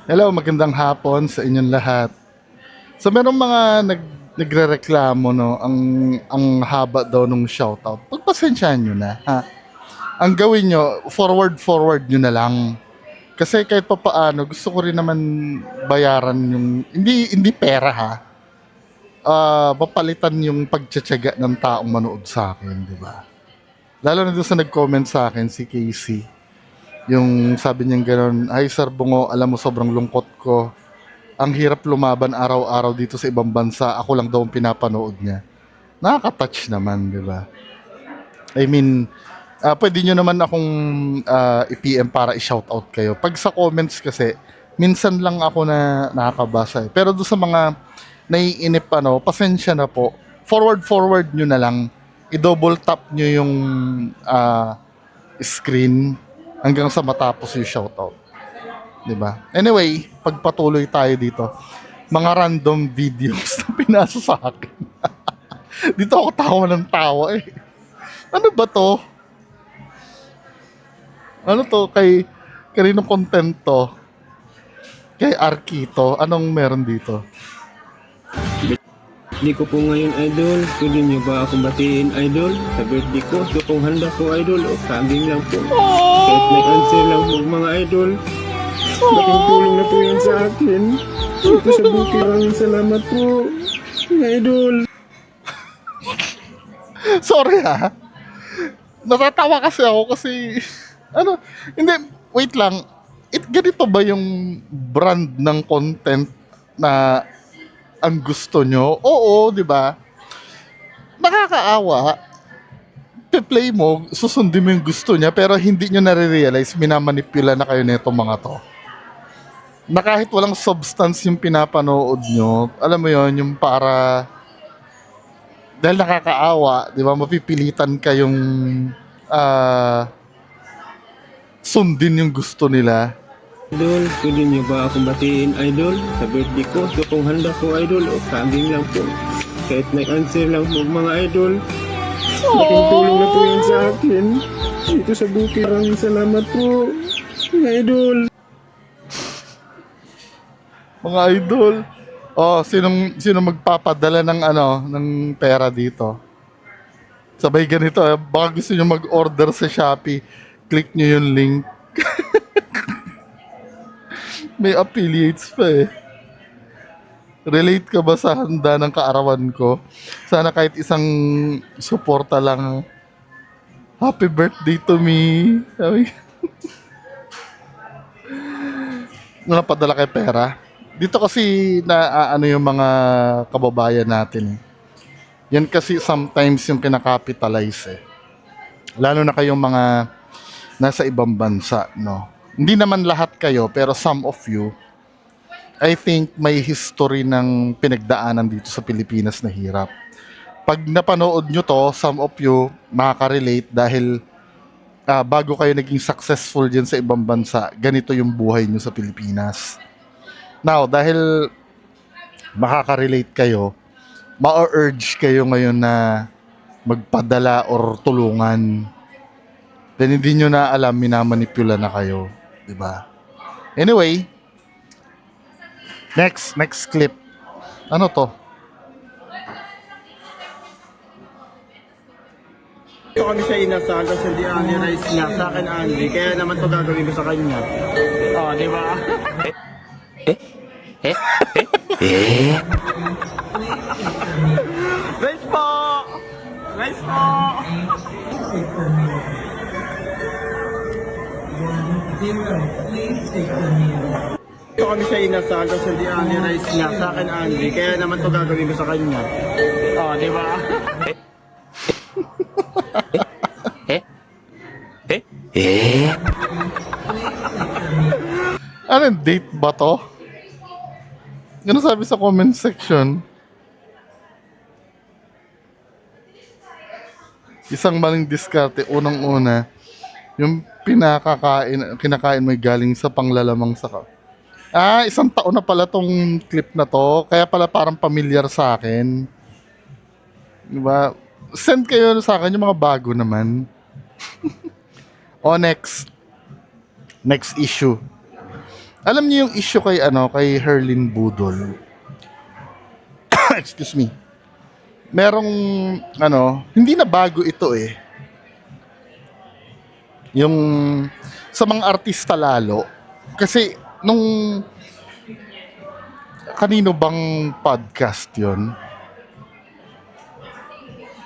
Hello, magandang hapon sa inyong lahat. So merong mga nagrereklamo no, ang haba daw nung shoutout. Pagpasensyahan niyo na, ha. Ang gawin niyo, forward niyo na lang. Kasi kahit papaano, gusto ko rin naman bayaran yung hindi pera ha. Papalitan yung pagtitiyaga ng taong manood sa akin, di ba? Lalo na doon sa nag-comment sa akin si Casey. Yung sabi niya gano'n, "Ay Sir Bungo, alam mo sobrang lungkot ko. Ang hirap lumaban araw-araw dito sa ibang bansa. Ako lang daw ang pinapanood niya." Nakaka-touch naman, di ba? I mean, pwede nyo naman akong i-PM para i-shoutout kayo. Pag sa comments kasi, minsan lang ako na nakakabasa. Pero doon sa mga naiinip, pasensya na po. Forward nyo na lang. I-double tap nyo yung screen hanggang sa matapos yung shoutout. 'Di ba? Anyway, pagpatuloy tayo dito. Mga random videos na pinasa sa akin. Dito ako tawa ng tawa eh. Ano ba to? Ano to? Kaninong content to? Kay Arkito. Anong meron dito? Di ko po ngayon, idol. Pwede niyo ba akong batiin, idol? Sa birthday ko, ito pong handa ko, idol. O, saging lang po. Kahit may answer lang po, mga idol. Laking tulong na po yan sa akin. Ito sa buki, maraming salamat po. Mga idol. Sorry ha. Natatawa kasi ako kasi ano, hindi, wait lang. Ganito ba yung brand ng content na ang gusto nyo? Oo, di ba? Nakakaawa. Pe-play mo, susundin mo yung gusto niya, pero hindi nyo nare-realize, minamanipula na kayo nito mga to. Na kahit walang substance yung pinapanood nyo, alam mo yon yung para, dahil nakakaawa, di ba, mapipilitan kayong ah, sundin yung gusto nila. Idol, pwede niyo ba akong batiin, idol? Sa birthday ko, ito pong handa ko, idol. O, saging lang po. Kahit may answer lang po, mga idol. Laking tulong na po yan sa akin. Ito sa buki, maraming salamat po. Mga idol. Mga idol. Oh, sinong magpapadala ng ng pera dito? Sabay ganito, baka gusto niyo mag-order sa Shopee, click niyo yung link. May affiliates pa eh. Relate ka ba sa handa ng kaarawan ko? Sana kahit isang suporta lang. Happy birthday to me. Sabi, napadala kay pera. Dito kasi na ano yung mga kababayan natin eh. Yan kasi sometimes yung kinakapitalize eh. Lalo na kayong mga nasa ibang bansa, no? Hindi naman lahat kayo, pero some of you, I think may history ng pinagdaanan dito sa Pilipinas na hirap. Pag napanood nyo to, some of you makaka-relate dahil bago kayo naging successful dyan sa ibang bansa, ganito yung buhay nyo sa Pilipinas. Now, dahil makaka-relate kayo, ma-urge kayo ngayon na magpadala or tulungan. Then hindi nyo na alam, minamanipula na kayo. Diba? Anyway, next clip. Ano to? Ito kami sa inasal, tapos hindi Anli rice niya. Sa akin Anli, kaya naman to gagawin ko sa kanya. Oh, di ba? Rice po! Rice po! Ito kami sa inasal, tapos hindi Anli rice niya. Sa akin Anli, kaya naman to gagawin ko sa kanya. Oh, di ba? Anong date ba to? Ano sabi sa comment section? Isang maling diskarte, unang-una, yung kinakain mo ay galing sa panglalamang saka. Isang taon na pala tong clip na to, kaya pala parang familiar sa akin. Diba? Send kayo sa akin yung mga bago naman. O next issue. Alam niyo yung issue kay kay Herlin Budol. Excuse me. Merong hindi na bago ito eh. Yung sa mga artista lalo kasi nung kanino bang podcast 'yon?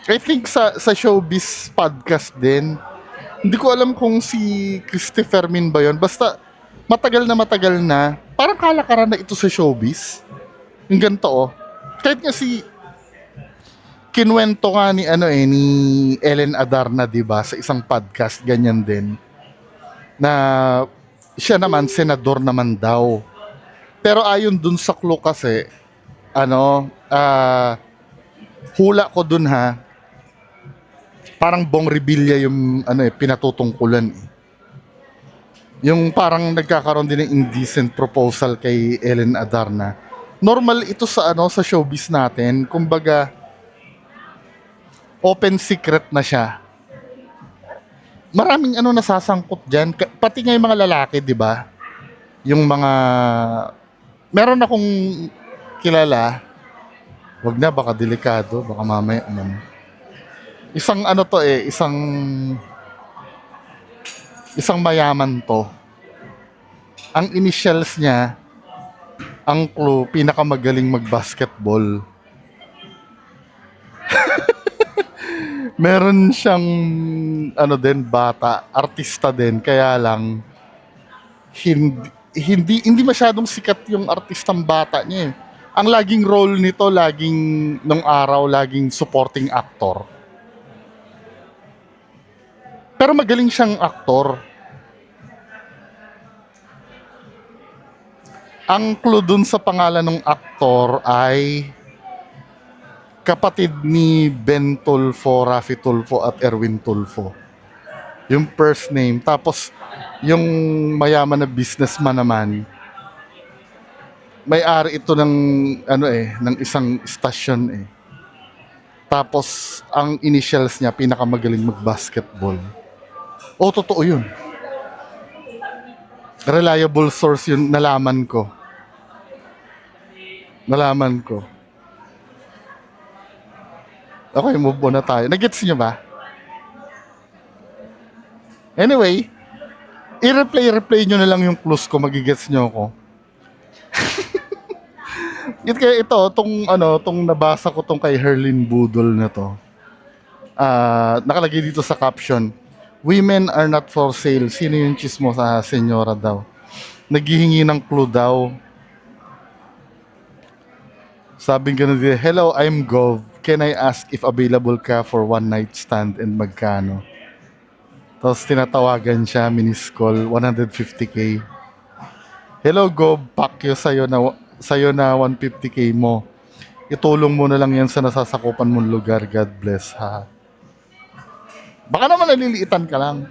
I think sa Showbiz podcast din. Hindi ko alam kung si Christopher Min ba 'yon. Basta matagal na. Parang kalakaran na ito sa Showbiz. Yung ganito oh. Kahit nga si kinwento nga ni Ellen Adarna, 'di ba, sa isang podcast ganyan din. Na siya naman senador naman daw. Pero ayon dun sa clue kasi hula ko dun ha. Parang Bong Revilla yung pinatutungkulan eh. Yung parang nagkakaroon din ng indecent proposal kay Ellen Adarna. Normal ito sa sa showbiz natin. Kumbaga open secret na siya. Maraming nasasangkot diyan, pati nga yung mga lalaki, 'di ba? Yung mga meron akong kilala, wag na baka delikado, baka mamaya isang isang mayaman to. Ang initials niya, ang clue, pinakamagaling mag-basketball. Meron siyang bata, artista din, kaya lang hindi masyadong sikat yung artistang bata niya eh. Ang laging role nito, nung araw, laging supporting actor. Pero magaling siyang aktor. Ang clue dun sa pangalan ng aktor ay kapatid ni Ben Tulfo, Rafi Tulfo at Erwin Tulfo. Yung first name. Tapos, yung mayaman na businessman naman, may-ari ito ng ng isang stasyon eh. Tapos, ang initials niya, pinakamagaling mag-basketball. Oh, totoo yun. Reliable source yun, nalaman ko. Okay, move on na tayo. Nagets niyo ba? Anyway, i-replay nyo na lang yung clues ko, magigets nyo ako. Itong nabasa ko tong kay Herlin Budol na to. Nakalagay dito sa caption, "Women are not for sale." Sino yung chismo sa senyora daw? Naghihingi ng clue daw. Sabi nga na, "Hello, I'm Gov. Can I ask if available ka for one night stand and magkano?" Tapos tinatawagan siya, minis call, 150k. "Hello Gov, pakyo sa'yo na 150k mo. Itulong mo na lang yan sa nasasakupan mong lugar. God bless ha." Baka naman naliliitan ka lang.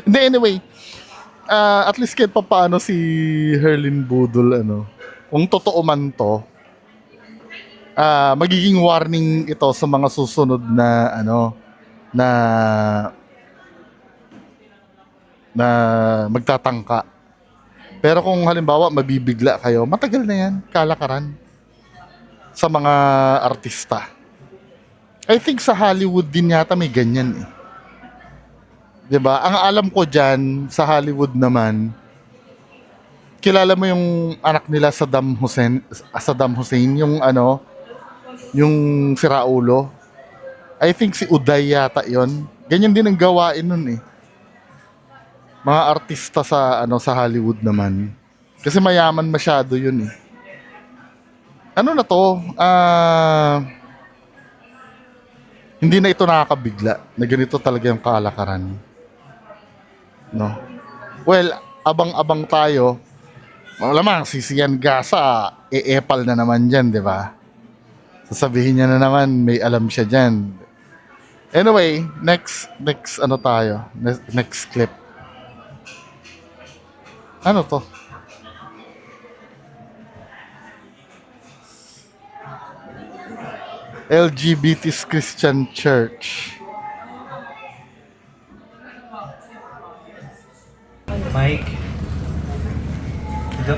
Hindi, anyway. At least kahit pa paano si Herlin Budol, kung totoo man to, magiging warning ito sa mga susunod na na magtatangka. Pero kung halimbawa mabibigla kayo, matagal na yan, kalakaran sa mga artista. I think sa Hollywood din yata may ganyan eh. 'Di ba? Ang alam ko diyan sa Hollywood naman, kilala mo yung anak nila Saddam Hussein, yung yung si Raulo. I think si Uday yata 'yon. Ganyan din ang gawain nun eh. Mga artista sa Hollywood naman. Kasi mayaman masyado 'yun eh. Ano na to? Hindi na ito nakakabigla na ganito talaga yung kalakaran. No? Well, abang-abang tayo. Malamang si Sian Gasa, e-epal na naman dyan, di ba? Sasabihin niya na naman, may alam siya dyan. Anyway, next tayo? Next clip. Ano to? LGBT's Christian Church. Mike, The,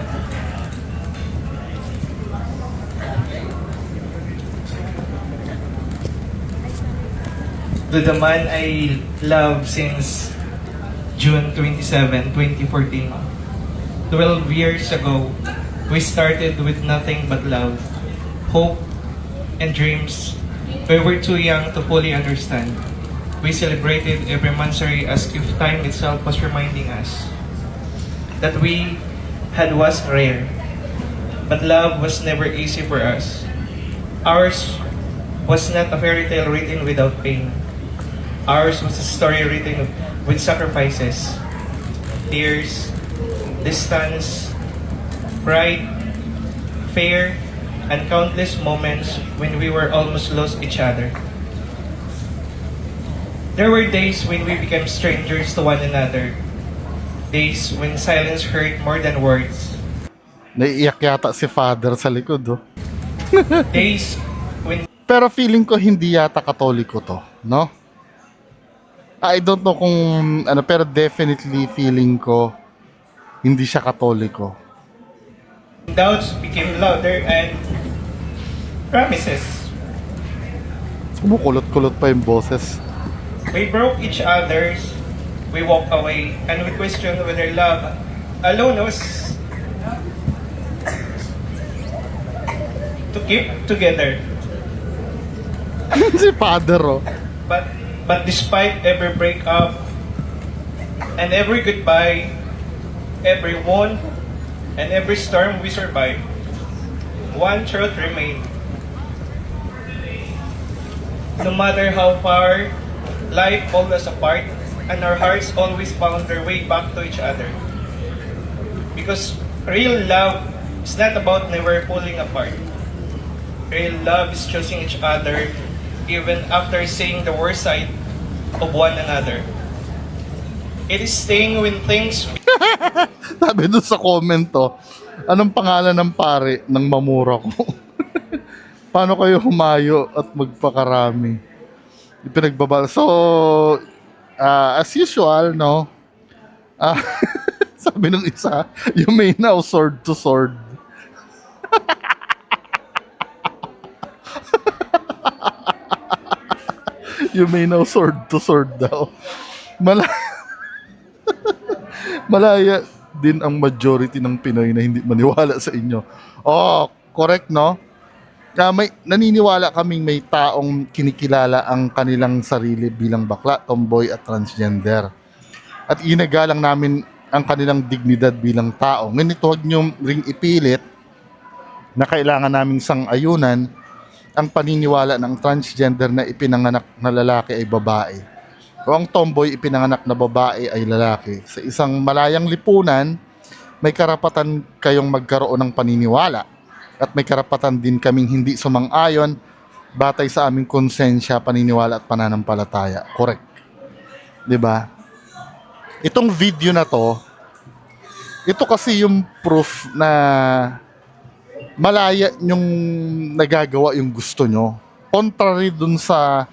to the man I love since June 27, 2014. 12 years ago, we started with nothing but love, hope, and dreams. We were too young to fully understand. We celebrated every monthsary as if time itself was reminding us that we had was rare. But love was never easy for us. Ours was not a fairy tale written without pain. Ours was a story written with sacrifices, tears, distance, pride, fear, and countless moments when we were almost lost each other. There were days when we became strangers to one another. Days when silence hurt more than words. Naiiyak yata si father sa likod, oh. Days when Pero feeling ko hindi yata katoliko to, no? I don't know kung ano, pero definitely feeling ko hindi siya katoliko. doubts became louder and promises. Kumukulot-kulot pa yung boses. We broke each other's, we walked away, and we questioned whether love alone was to keep together. Si father, oh. But despite every breakup and every goodbye, every wound and every storm we survived, one truth remained. No matter how far life pulled us apart, and our hearts always found their way back to each other. Because real love is not about never pulling apart. Real love is choosing each other even after seeing the worst side of one another. It is staying when things Sabi doon sa comment, to, anong pangalan ng pare ng mamura ko? Paano kayo humayo at magpakarami? Ipinagbabal. So, as usual, no? Sabi ng isa, you may now sword to sword. You may now sword to sword daw. Malaya din ang majority ng Pinoy na hindi maniwala sa inyo. Oh, correct, no? May naniniwala kaming may taong kinikilala ang kanilang sarili bilang bakla, tomboy at transgender. At inagalang namin ang kanilang dignidad bilang tao. Ngunit huwag nyo ring ipilit na kailangan naming sang-ayunan ang paniniwala ng transgender na ipinanganak na lalaki ay babae o ang tomboy ipinanganak na babae ay lalaki. Sa isang malayang lipunan, may karapatan kayong magkaroon ng paniniwala at may karapatan din kaming hindi sumang-ayon batay sa aming konsensya, paniniwala at pananampalataya. Correct. 'Di ba? Itong video na to, ito kasi yung proof na malaya yung nagagawa yung gusto nyo. Contrary dun sa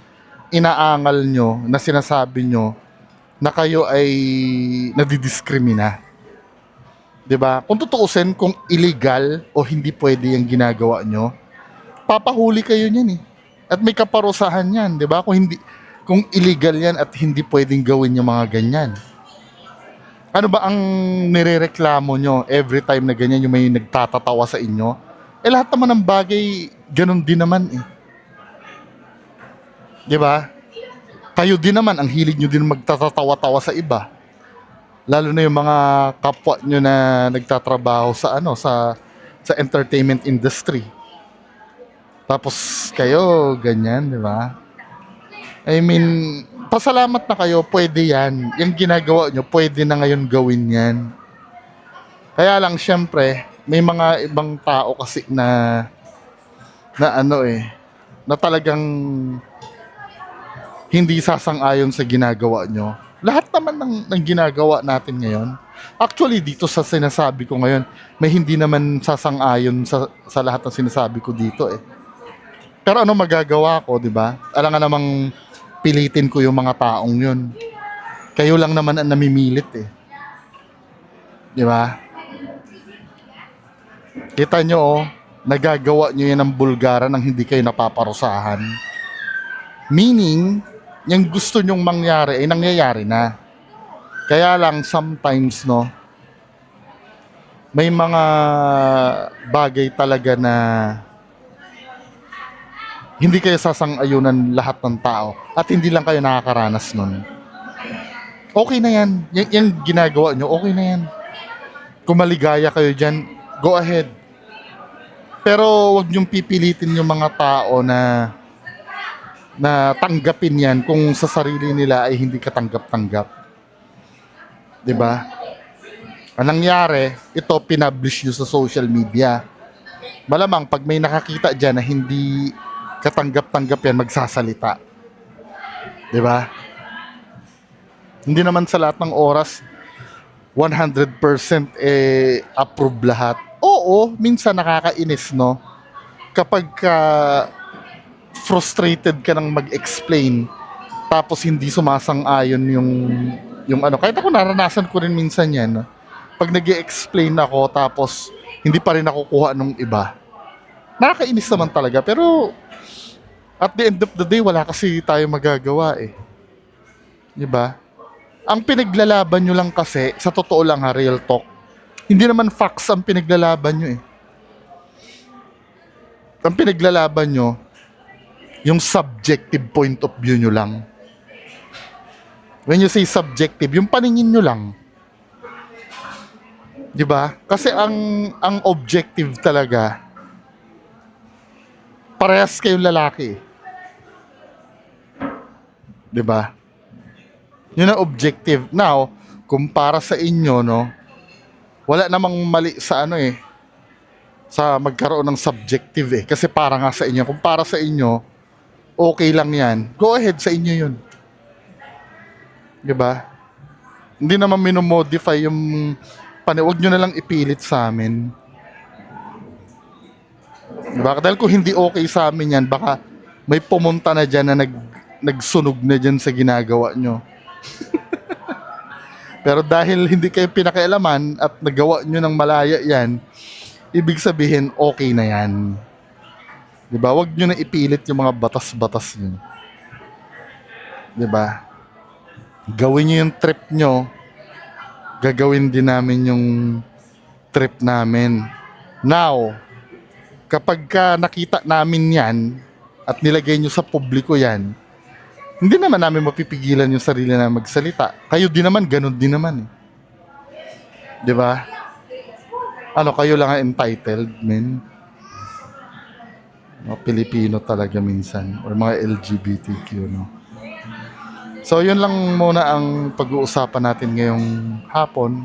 inaangal nyo na sinasabi nyo na kayo ay nadidiskrimina. 'Di ba? Kung tutuusin, kung illegal o hindi pwede yung ginagawa nyo, papahuli kayo niyan eh. At may kaparusahan yan, 'di ba? Kung illegal yan at hindi pwedeng gawin yung mga ganyan. Ano ba ang nirereklamo nyo every time na ganyan yung may nagtatatawa sa inyo? Lahat naman ng bagay, ganun din naman eh. Di ba? Kayo din naman, ang hilig nyo din magtatatawa-tawa sa iba. Lalo na yung mga kapwa nyo na nagtatrabaho sa entertainment industry. Tapos kayo, ganyan, di ba? I mean, pasalamat na kayo, pwede yan. Yung ginagawa nyo, pwede na ngayon gawin yan. Kaya lang, syempre, may mga ibang tao kasi na talagang hindi sasang-ayon sa ginagawa nyo. Lahat naman ng ginagawa natin ngayon, actually dito sa sinasabi ko ngayon, may hindi naman sasang-ayon sa lahat ng sinasabi ko dito eh. Pero ano magagawa ko, di ba? Alam nga namang pilitin ko yung mga taong yun. Kayo lang naman ang namimilit eh. Di ba? Kita nyo, oh, nagagawa nyo yan ng bulgaran nang hindi kayo napaparusahan. Meaning, yung gusto nyong mangyari ay nangyayari na. Kaya lang, sometimes, no, may mga bagay talaga na hindi kayo sasang-ayunan lahat ng tao at hindi lang kayo nakakaranas nun. Okay na yan. Yung ginagawa nyo, okay na yan. Kung maligaya kayo dyan, go ahead. Pero wag niyong pipilitin yung mga tao na tanggapin yan kung sa sarili nila ay hindi katanggap-tanggap. 'Di ba? Ang nangyari, ito pinablish nyo sa social media. Malamang pag may nakakita dyan na hindi katanggap-tanggap yan, magsasalita. 'Di ba? Hindi naman sa lahat ng oras 100% approve lahat. Oo, minsan nakakainis, no? Kapag frustrated ka nang mag-explain tapos hindi sumasang-ayon yung ano. Kahit ako naranasan ko rin minsan yan, no? Pag nag-explain ako tapos hindi pa rin nakukuha nung iba. Nakakainis naman talaga, pero at the end of the day, wala kasi tayo magagawa eh. 'Di ba? Ang pinaglalaban nyo lang kasi, sa totoo lang ha, real talk, hindi naman facts ang pinaglalaban nyo eh. Ang pinaglalaban nyo, yung subjective point of view nyo lang. When you say subjective, yung paningin nyo lang. 'Di ba? Kasi ang objective talaga, parehas kayong lalaki. 'Di ba? Yun ang objective. Now, kung para sa inyo, no, wala namang mali sa ano eh, sa magkaroon ng subjective eh. Kasi para nga sa inyo. Kung para sa inyo, okay lang yan. Go ahead, sa inyo yun. Diba? Hindi naman minomodify yung huwag nyo na lang ipilit sa amin. Diba? Dahil kung hindi okay sa amin yan, baka may pumunta na dyan na nagsunog na dyan sa ginagawa nyo. Pero dahil hindi kayo pinakialaman at nagawa nyo ng malaya yan, ibig sabihin okay na yan. Diba? Huwag nyo na ipilit yung mga batas-batas nyo. Diba? Gawin nyo yung trip nyo, gagawin din namin yung trip namin. Now, kapag nakita namin yan at nilagay nyo sa publiko yan, hindi naman namin mapipigilan yung sarili na magsalita. Kayo din naman, ganun din naman eh. 'Di ba? Ano, kayo lang ang entitled, men? Mga Pilipino talaga minsan. Or mga LGBTQ, no? So, yun lang muna ang pag-uusapan natin ngayong hapon.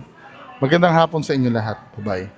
Magandang hapon sa inyo lahat. Bye-bye.